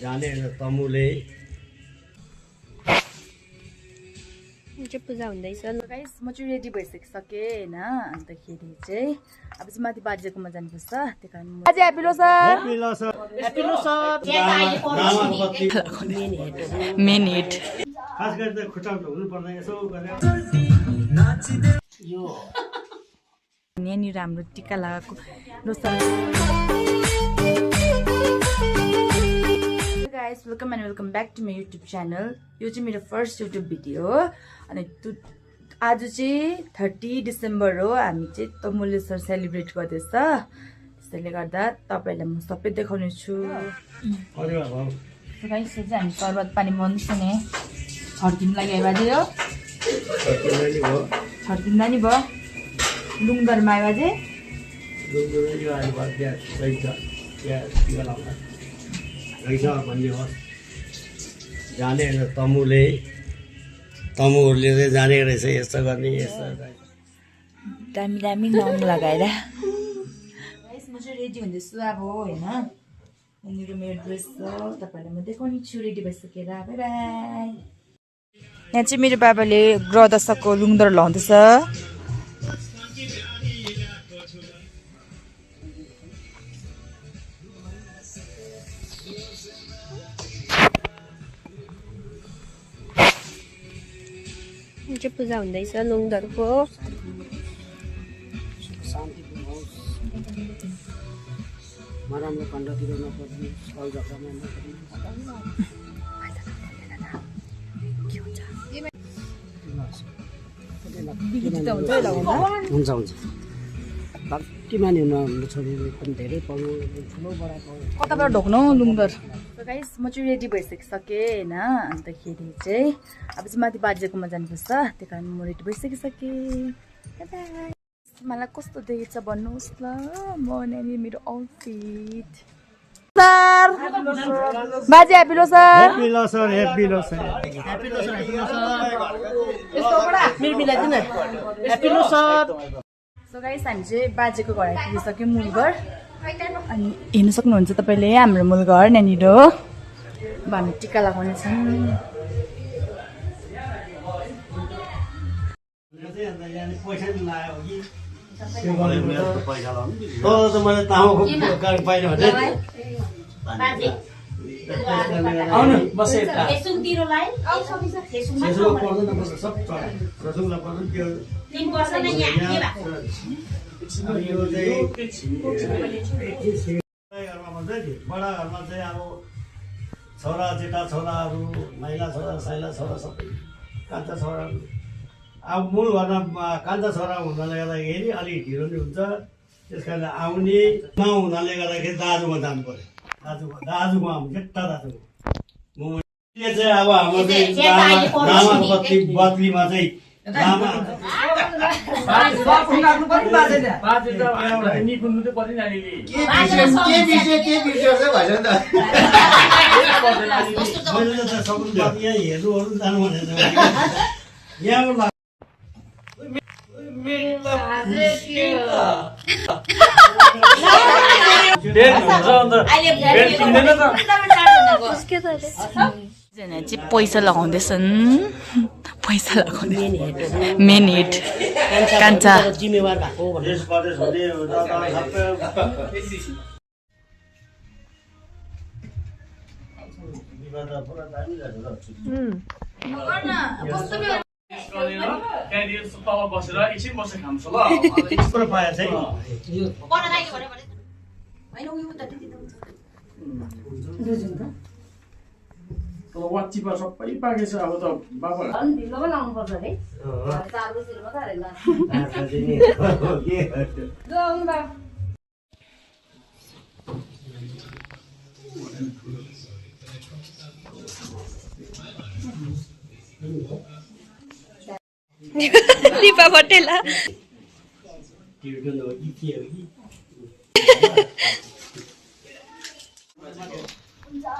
जाने तमुले पूजा हुँदैछ। गाइस म चाहिँ रेडी भइसकिसकेँ होइन। अन्तखेरि चाहिँ अब चाहिँ माथि बाजेकोमा जानुपर्छ, त्यही कारण बाजे ह्यापी लोसर मेन हिट खास गरी त खुट्टा हुनु पर्दैन यसो गरेर यो यहाँनिर हाम्रो टिका लगाएको Losar. Guys welcome and welcome back to my YouTube channel. यो चाहिँ मेरो फर्स्ट युट्युब भिडियो हो। अनि आज चाहिँ 30 डिसेम्बर हो। हामी चाहिँ तमुलेश्वर सेलिब्रेट गर्दैछ, त्यसैले गर्दा तपाईँहरूलाई म सबै देखाउने छु। गाइस चाहिँ हामी सर्बत पानी बनाउँदैछ नि, छर्किनु लागि बाजे हो, छर्किँदा नि भयो लुङदरमा आयो बाजे। भन्ने होस् जाने तमुहरूले चाहिँ जानेको रहेछ यस्तो गर्ने यस्तो दामी दामी रङ लगाएर। गाइस म चाहिँ रेडी हुँदैछु अब होइन। यहाँनिर मेरो ड्रेस छ, तपाईँहरूलाई म देखाउने छु रेडी भइसकेर। By by. यहाँ चाहिँ मेरो बाबाले ग्रह दशकको लुङदर लाउँदैछ। पूजा हुँदैछ लुङदरको। नराम्रो कण्डतिर नपर्ने छल झगडामा नपर्ने हुन्छ हुन्छ कति माने हुनु हाम्रो छोरीले पनि धेरै पढ्नु ठुलो बडाको कताबाट ढोक्नु लुङदर। गाइस म चाहिँ रेडी भइसकिसकेँ होइन। अन्तखेरि चाहिँ अब चाहिँ माथि बाजेकोमा जानुपर्छ, त्यही कारण म रेडी भइसकिसकेँ। मलाई कस्तो देखेछ भन्नुहोस् ल। म नानी मेरो आउटफिट सर बाजे ह्यापी लोसर सो गाइस हामी चाहिँ बाजेको घर आइपुगिसक्यौँ, मूल घर। अनि हेर्नु सक्नुहुन्छ तपाईँले हाम्रो मूल घर यहाँनिर हो। अब हामी टिका लगाउने छौँ। मैले तामाको पाइनँ भने बडा घरमा चाहिँ अब छोरा जेठा छोराहरू माइला छोरा साइला छोरा सबै कान्छा छोरा। अब मूल घरमा कान्छा छोरा हुनाले गर्दाखेरि अलिक ढिलो नै हुन्छ, त्यस कारण आउने नहुनाले गर्दाखेरि दाजुमा जानु पर्यो। दाजुमा हाम्रो केटा दाजुमा चाहिँ अब हाम्रो लामाको बदलीमा चाहिँ लामा हेर्नुहरू जानु भनेर यहाँबाट पैसा लगाउँदैछन्, पैसा लगाउँदै मेन हिट कान्छा। जिम्मेवार भएको तल बसेर एकछिन बसेर खान्छ ल। वाचिपा सबै पाकेछ अब त बाबा दिपा पटेला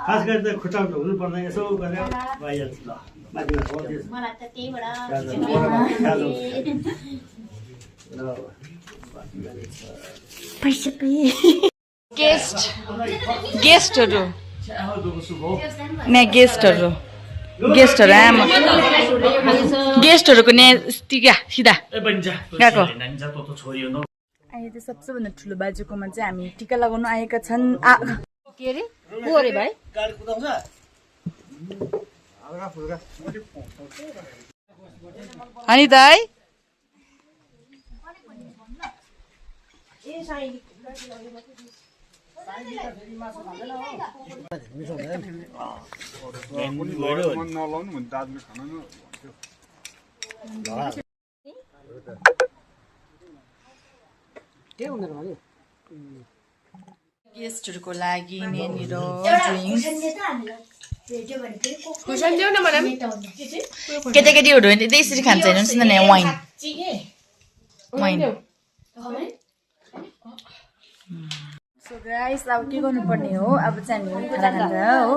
खास गरी त खुट्टा हुनु पर्दैन यसो गरेर भइहाल्छ ल माथिमा छोड्दिएछ मलाई त त्यहीबाट गेस्टहरू यहाँ गेस्टहरूको ने टिका सिधा गएको अहिले चाहिँ सबैभन्दा ठुलो बाजेकोमा चाहिँ हामी टिका लगाउनु आएका छन् के अरे को अरे भाइ गाडी कुदाउँछ अनि त है गेस्टहरूको लागि यहाँनिर केटाकेटीहरू त्यसरी खान्छ हेर्नुहोस् न वाइन सो गाइस अब के गर्नुपर्ने हो अब चाहिँ हामी खाना खान्छ हो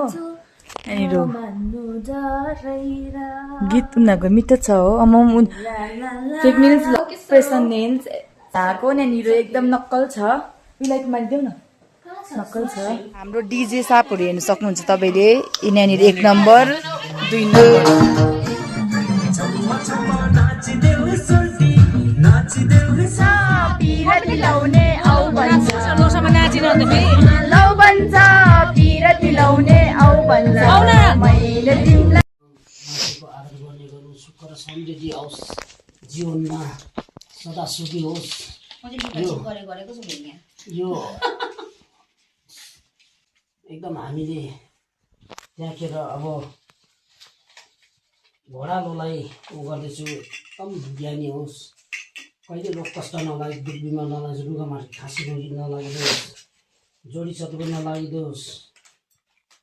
यहाँनिर गीत उनीहरूको मिठो छ हो फेक नेल्स एक्सप्रेसन नेल्स भएको यहाँनिर एकदम नक्कल छ लाइट मारिदेऊ न नक्कल छ हाम्रो डिजे सापहरू हेर्नु सक्नुहुन्छ तपाईँले यहाँनिर 1 नम्बर 2 नम्बर समृद्धि आओस् जीवनमा सदा सुखी होस् यो एकदम हामीले त्यागेर अब घोडालोलाई उ गर्दैछु एकदम ज्ञानी होस् कहिले रोग कष्ट नलागे दुख बिमार नलागे रुगामाटी खाँसी रोगी नलागिदियोस् जोडी चतुर नलागिदियोस्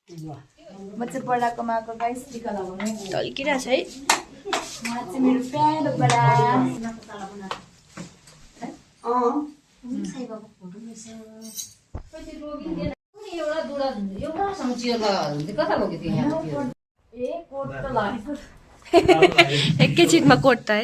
म चाहिँ बडाकोमा आएको गाइस टिका लगाउनु ढल्किरहेको छ है उहाँ चाहिँ मेरो प्यारो बडा एकैछिनमा कोट त है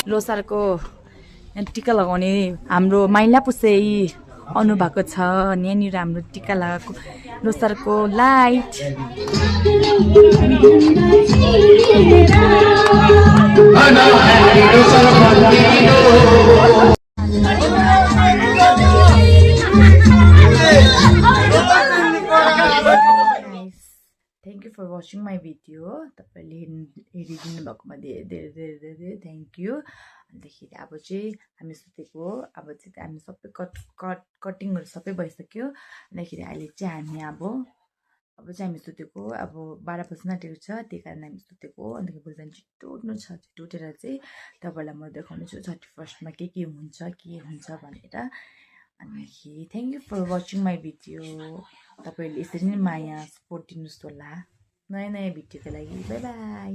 लोसारको टिका लगाउने हाम्रो माइला पुसे आउनु भएको छ अनि यहाँनिर हाम्रो टिका लगाएको लोसारको light thank you for watching my video तपाईँले हेरिदिनु भएकोमा धेरै धेरै धेरै धेरै थ्याङ्क यू अन्तखेरि अब चाहिँ हामी सुतेको अब चाहिँ हामी सबै कटिङहरू सबै भइसक्यो अन्तखेरि अहिले चाहिँ हामी अब चाहिँ हामी सुतेको अब 12 बज्न आँटेको छ त्यही कारण हामी सुतेको अन्तखेरि भोलि बिहान छिट्टो उठ्नु छ छिट्टो उठेर चाहिँ तपाईँलाई म देखाउने छु 31st के हुन्छ भनेर अन्तखेरि thank you for watching my video तपाईँहरूले यसरी नै माया सपोर्ट दिनुहोस् होला नयाँ भिडियोको लागि बाई बाई